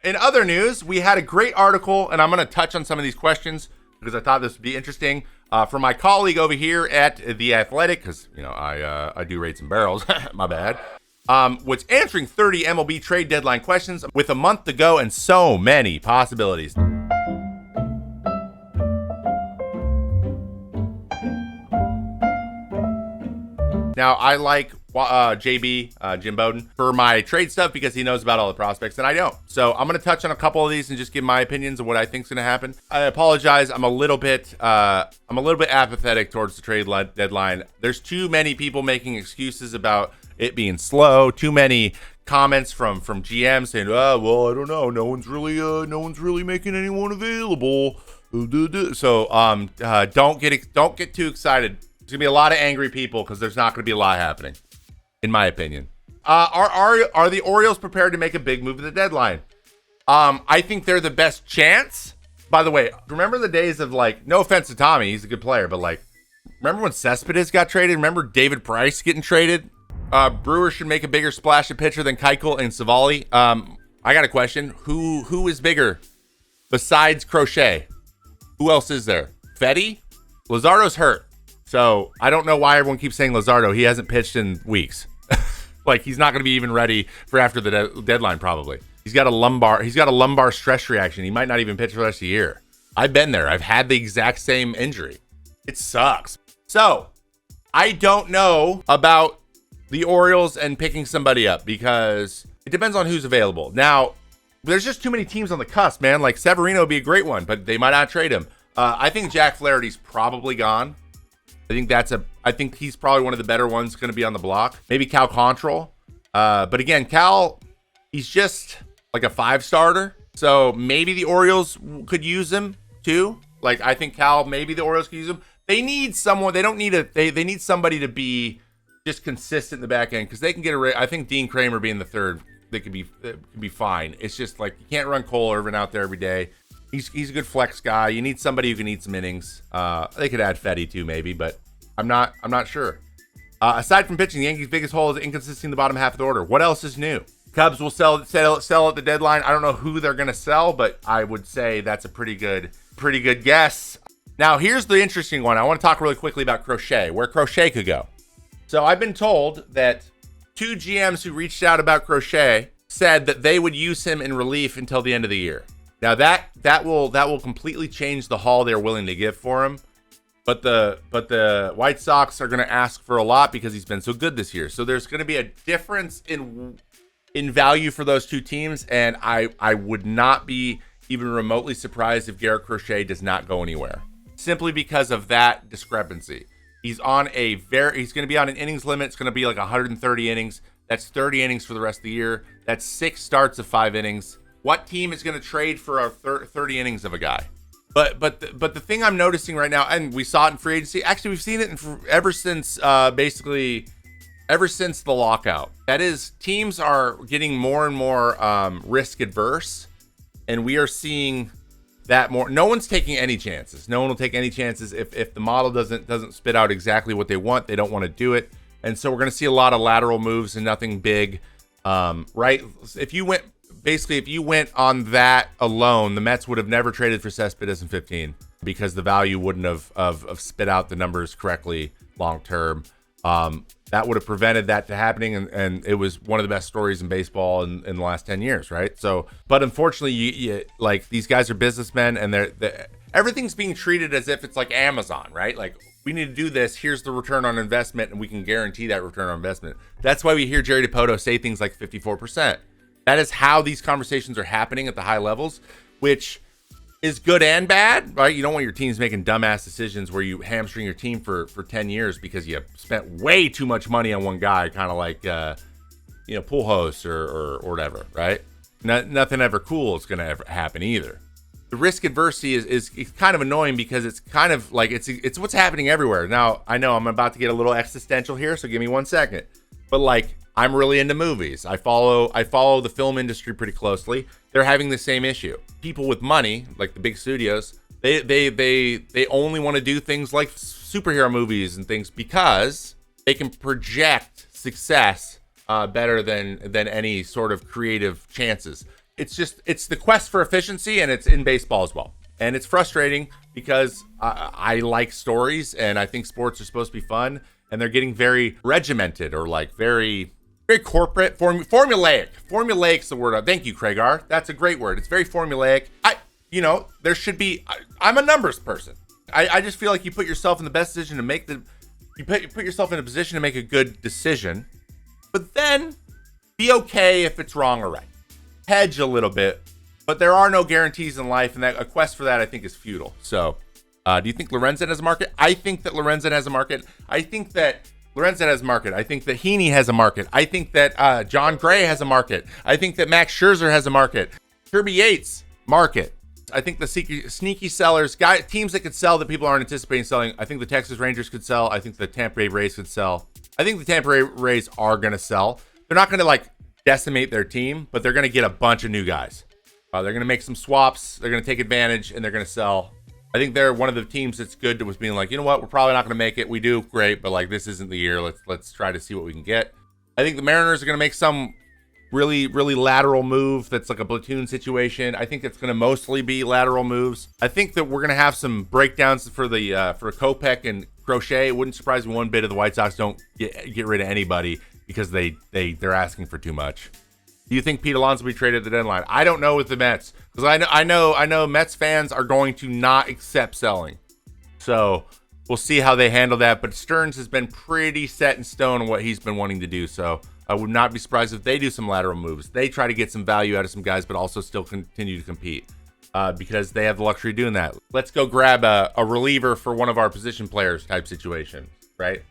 In other news, we had a great article, and I'm going to touch on some of these questions because I thought this would be interesting. From my colleague over here at The Athletic, because, I do rates and barrels, my bad, was answering 30 MLB trade deadline questions with a month to go and so many possibilities. Now, I like JB, Jim Bowden, for my trade stuff because he knows about all the prospects and I don't. So I'm going to touch on a couple of these and just give my opinions of what I think is going to happen. I apologize. I'm a little bit apathetic towards the trade deadline. There's too many people making excuses about it being slow. Too many comments from GMs saying, well, I don't know. No one's really making anyone available. So don't get too excited. There's gonna be a lot of angry people because there's not gonna be a lot happening, in my opinion. Are the Orioles prepared to make a big move at the deadline? I think they're the best chance. By the way, remember the days of, like, no offense to Tommy, he's a good player, but, like, remember when Cespedes got traded? Remember David Price getting traded? Brewers should make a bigger splash at pitcher than Keuchel and Savali. I got a question. Who is bigger besides Crochet? Who else is there? Fetty? Luzardo's hurt. So I don't know why everyone keeps saying Luzardo. He hasn't pitched in weeks. Like, he's not going to be even ready for after the deadline, probably. He's got a lumbar stress reaction. He might not even pitch for the rest of the year. I've been there. I've had the exact same injury. It sucks. So I don't know about the Orioles and picking somebody up because it depends on who's available. Now, there's just too many teams on the cusp, man. Like, Severino would be a great one, but they might not trade him. I think Jack Flaherty's probably gone. I think he's probably one of the better ones going to be on the block. Maybe Cal Quantrill. But again, Cal, he's just like a 5-starter. So maybe the Orioles could use him too. Like, I think Cal, maybe the Orioles could use him. They need someone. They don't need they need somebody to be just consistent in the back end because they can get I think Dean Kramer being the third, they could be fine. It's just like, you can't run Cole Irvin out there every day. He's a good flex guy. You need somebody who can eat some innings. They could add Fetty too, maybe, but I'm not sure. Aside from pitching, the Yankees' biggest hole is inconsistency in the bottom half of the order. What else is new? Cubs will sell at the deadline. I don't know who they're going to sell, but I would say that's a pretty good guess. Now, here's the interesting one. I want to talk really quickly about Crochet, where Crochet could go. So I've been told that 2 GMs who reached out about Crochet said that they would use him in relief until the end of the year. Now that will completely change the haul they're willing to give for him. But the White Sox are going to ask for a lot because he's been so good this year. So there's going to be a difference in value for those two teams, and I would not be even remotely surprised if Garrett Crochet does not go anywhere, simply because of that discrepancy. He's going to be on an innings limit. It's going to be like 130 innings. That's 30 innings for the rest of the year. That's 6 starts of 5 innings. What team is going to trade for a 30 innings of a guy? But the thing I'm noticing right now, and we saw it in free agency. Actually, we've seen it ever since the lockout. That is, teams are getting more and more risk adverse, and we are seeing that more. No one's taking any chances. No one will take any chances if the model doesn't spit out exactly what they want. They don't want to do it, and so we're going to see a lot of lateral moves and nothing big. Right? If you went on that alone, the Mets would have never traded for Cespedes in 2015 because the value wouldn't have spit out the numbers correctly long term. That would have prevented that to happening, and it was one of the best stories in baseball in the last 10 years, right? So, but unfortunately, you like, these guys are businessmen, and everything's being treated as if it's like Amazon, right? Like, we need to do this. Here's the return on investment, and we can guarantee that return on investment. That's why we hear Jerry Dipoto say things like 54%. That is how these conversations are happening at the high levels, which is good and bad, right? You don't want your teams making dumbass decisions where you hamstring your team for 10 years because you spent way too much money on one guy, kind of like, Pujols or whatever, right? Nothing ever cool is going to ever happen either. The risk adversity is kind of annoying because it's kind of like it's what's happening everywhere. Now, I know I'm about to get a little existential here, so give me 1 second. But like, I'm really into movies. I follow the film industry pretty closely. They're having the same issue. People with money, like the big studios, they only want to do things like superhero movies and things because they can project success better than any sort of creative chances. it's the quest for efficiency, and it's in baseball as well. And it's frustrating because I like stories, and I think sports are supposed to be fun, and they're getting very regimented, or like very corporate, formulaic. Formulaic's the word. Thank you, Craigar. That's a great word. It's very formulaic. There should be. I'm a numbers person. I just feel like you put yourself in the best position to make you put yourself in a position to make a good decision, but then be okay if it's wrong or right. Hedge a little bit, but there are no guarantees in life, and that a quest for that, I think, is futile. So, do you think Lorenzen has a market? I think that Lorenzen has a market. I think that Lorenzen has a market. I think that Heaney has a market. I think that John Gray has a market. I think that Max Scherzer has a market. Kirby Yates, market. I think the sneaky sellers, teams that could sell that people aren't anticipating selling. I think the Texas Rangers could sell. I think the Tampa Bay Rays could sell. I think the Tampa Bay Rays are going to sell. They're not going to decimate their team, but they're going to get a bunch of new guys. They're going to make some swaps. They're going to take advantage, and they're going to sell. I think they're one of the teams that's good with being like, you know what, we're probably not going to make it. We do great, but this isn't the year. Let's try to see what we can get. I think the Mariners are going to make some really, really lateral move that's like a platoon situation. I think it's going to mostly be lateral moves. I think that we're going to have some breakdowns for Kopech and Crochet. It wouldn't surprise me one bit if the White Sox don't get rid of anybody because they're asking for too much. Do you think Pete Alonso will be traded at the deadline? I don't know with the Mets, because I know Mets fans are going to not accept selling. So we'll see how they handle that. But Stearns has been pretty set in stone on what he's been wanting to do. So I would not be surprised if they do some lateral moves. They try to get some value out of some guys, but also still continue to compete because they have the luxury of doing that. Let's go grab a reliever for one of our position players type situation, right?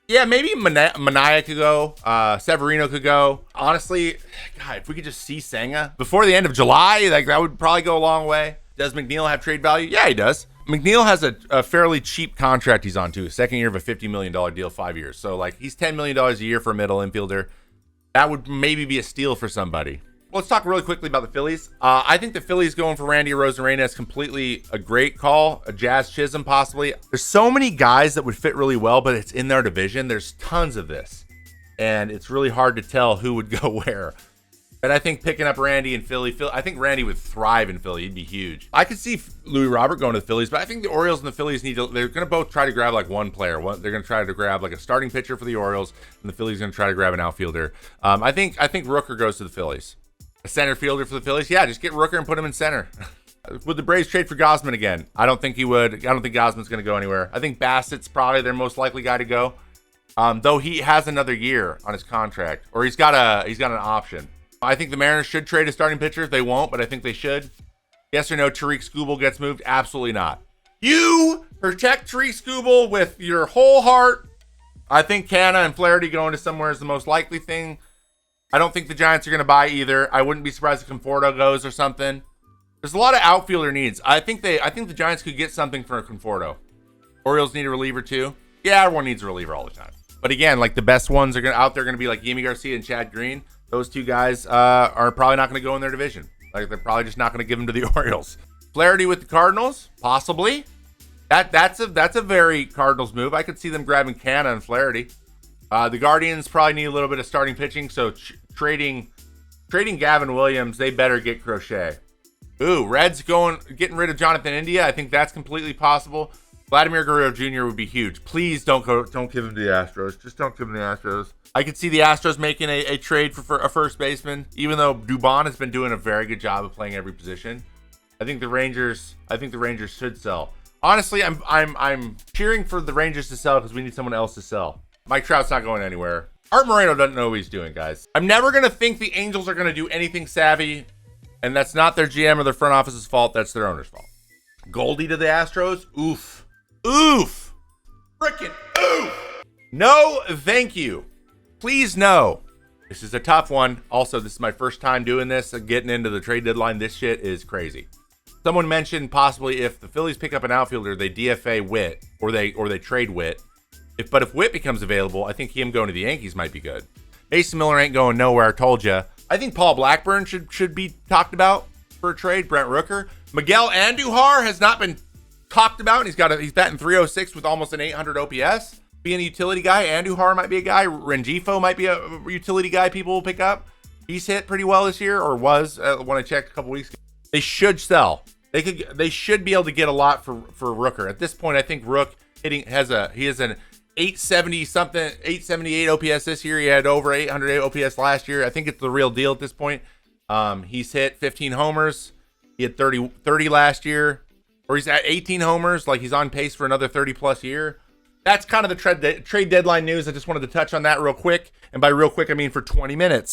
Yeah, maybe Mania could go. Severino could go. Honestly, God, if we could just see Senga before the end of July, that would probably go a long way. Does McNeil have trade value? Yeah, he does. McNeil has a fairly cheap contract he's on to. Second year of a $50 million deal, 5 years. So, he's $10 million a year for a middle infielder. That would maybe be a steal for somebody. Let's talk really quickly about the Phillies. I think the Phillies going for Randy Arozarena is completely a great call. A Jazz Chisholm possibly. There's so many guys that would fit really well, but it's in their division. There's tons of this, and it's really hard to tell who would go where. But I think picking up Randy in Philly, I think Randy would thrive in Philly. He'd be huge. I could see Louis Robert going to the Phillies, but I think the Orioles and the Phillies they're going to both try to grab one player. They're going to try to grab a starting pitcher for the Orioles, and the Phillies are going to try to grab an outfielder. I think Rooker goes to the Phillies. A center fielder for the Phillies? Yeah, just get Rooker and put him in center. Would the Braves trade for Gausman again? I don't think he would. I don't think Gausman's going to go anywhere. I think Bassett's probably their most likely guy to go. Though he has another year on his contract, or he's got an option. I think the Mariners should trade a starting pitcher. They won't, but I think they should. Yes or no, Tariq Skubal gets moved? Absolutely not. You protect Tariq Skubal with your whole heart. I think Canna and Flaherty going to somewhere is the most likely thing. I don't think the Giants are going to buy either. I wouldn't be surprised if Conforto goes or something. There's a lot of outfielder needs. I think the Giants could get something for Conforto. Orioles need a reliever too. Yeah, everyone needs a reliever all the time. But again, the best ones are going to be Yimi Garcia and Chad Green. Those two guys are probably not going to go in their division. They're probably just not going to give them to the Orioles. Flaherty with the Cardinals, possibly. That's a very Cardinals move. I could see them grabbing Canna and Flaherty. The Guardians probably need a little bit of starting pitching, so trading Gavin Williams, they better get Crochet. Ooh, Reds getting rid of Jonathan India. I think that's completely possible. Vladimir Guerrero Jr. would be huge. Please don't give him to the Astros. Just don't give him the Astros. I could see the Astros making a trade for a first baseman, even though Dubon has been doing a very good job of playing every position. I think the Rangers should sell. Honestly, I'm cheering for the Rangers to sell because we need someone else to sell. Mike Trout's not going anywhere. Art Moreno doesn't know what he's doing, guys. I'm never going to think the Angels are going to do anything savvy, and that's not their GM or their front office's fault. That's their owner's fault. Goldie to the Astros? Oof. Oof. Frickin' oof. No, thank you. Please no. This is a tough one. Also, this is my first time doing this. Getting into the trade deadline, this shit is crazy. Someone mentioned possibly if the Phillies pick up an outfielder, they DFA Witt, or they trade Witt. But if Witt becomes available, I think him going to the Yankees might be good. Mason Miller ain't going nowhere, I told you. I think Paul Blackburn should be talked about for a trade. Brent Rooker. Miguel Andujar has not been talked about. He's batting 306 with almost an 800 OPS. Being a utility guy, Andujar might be a guy. Rengifo might be a utility guy people will pick up. He's hit pretty well this year, or was when I checked a couple weeks ago. They should sell. They should be able to get a lot for Rooker. At this point, I think Rook he has an 870 something, 878 OPS this year. He had over 800 OPS last year. I think it's the real deal at this point. He's hit 15 homers. He had 30 last year, or he's at 18 homers. Like, he's on pace for another 30 plus year. That's kind of the trade deadline news. I just wanted to touch on that real quick. And by real quick, I mean for 20 minutes.